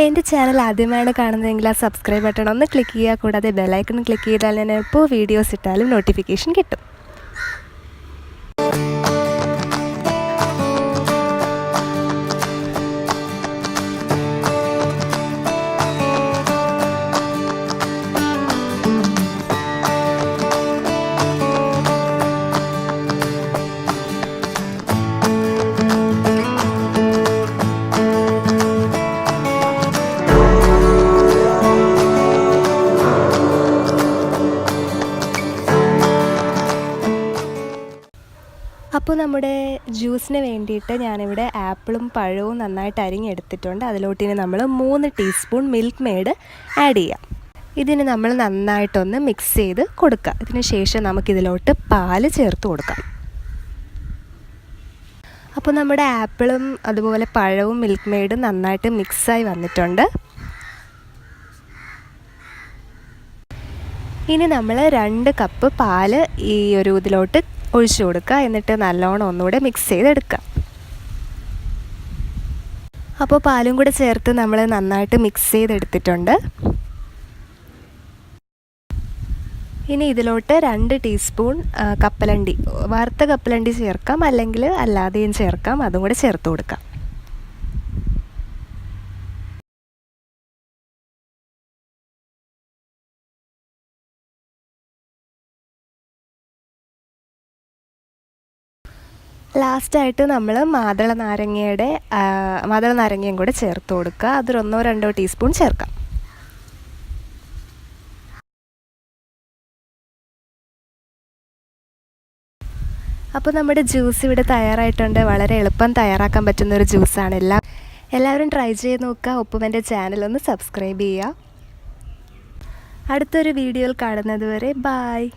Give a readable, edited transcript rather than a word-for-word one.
എൻ്റെ ചാനൽ ആദ്യമായാണ് കാണുന്നതെങ്കിൽ ആ സബ്സ്ക്രൈബ് ബട്ടൺ ഒന്ന് ക്ലിക്ക് ചെയ്യുക. കൂടാതെ ബെല്ലൈക്കൺ ക്ലിക്ക് ചെയ്താൽ ഞാൻ എപ്പോൾ വീഡിയോസ് ഇട്ടാലും നോട്ടിഫിക്കേഷൻ കിട്ടും. അപ്പോൾ നമ്മുടെ ജ്യൂസിന് വേണ്ടിയിട്ട് ഞാനിവിടെ ആപ്പിളും പഴവും നന്നായിട്ട് അരിഞ്ഞെടുത്തിട്ടുണ്ട്. അതിലോട്ടിന് നമ്മൾ 3 ടീസ്പൂൺ മിൽക്ക് മെയ്ഡ് ആഡ് ചെയ്യാം. ഇതിന് നമ്മൾ നന്നായിട്ടൊന്ന് മിക്സ് ചെയ്ത് കൊടുക്കുക. ഇതിന് ശേഷം നമുക്കിതിലോട്ട് പാല് ചേർത്ത് കൊടുക്കാം. അപ്പോൾ നമ്മുടെ ആപ്പിളും അതുപോലെ പഴവും മിൽക്ക് മെയ്ഡും നന്നായിട്ട് മിക്സായി വന്നിട്ടുണ്ട്. ഇനി നമ്മൾ 2 കപ്പ് പാല് ഈ ഒരു ഇതിലോട്ട് ഒഴിച്ചു കൊടുക്കുക. എന്നിട്ട് നല്ലോണം ഒന്നുകൂടെ മിക്സ് ചെയ്തെടുക്കുക. അപ്പോൾ പാലും കൂടെ ചേർത്ത് നമ്മൾ നന്നായിട്ട് മിക്സ് ചെയ്തെടുത്തിട്ടുണ്ട്. ഇനി ഇതിലോട്ട് 2 ടീസ്പൂൺ കപ്പലണ്ടി, വറുത്ത കപ്പലണ്ടി ചേർക്കാം, അല്ലെങ്കിൽ അല്ലാതെയും ചേർക്കാം. അതും കൂടെ ചേർത്ത് കൊടുക്കാം. ലാസ്റ്റായിട്ട് നമ്മൾ മാതള നാരങ്ങയും കൂടെ ചേർത്ത് കൊടുക്കുക. അതൊരു 1-2 ടീസ്പൂൺ ചേർക്കാം. അപ്പോൾ നമ്മുടെ ജ്യൂസ് ഇവിടെ തയ്യാറായിട്ടുണ്ട്. വളരെ എളുപ്പം തയ്യാറാക്കാൻ പറ്റുന്നൊരു ജ്യൂസാണ്. എല്ലാവരും ട്രൈ ചെയ്ത് നോക്കുക. ഒപ്പം എൻ്റെ ചാനലൊന്ന് സബ്സ്ക്രൈബ് ചെയ്യുക. അടുത്തൊരു വീഡിയോയിൽ കാണുന്നത് വരെ ബായ്.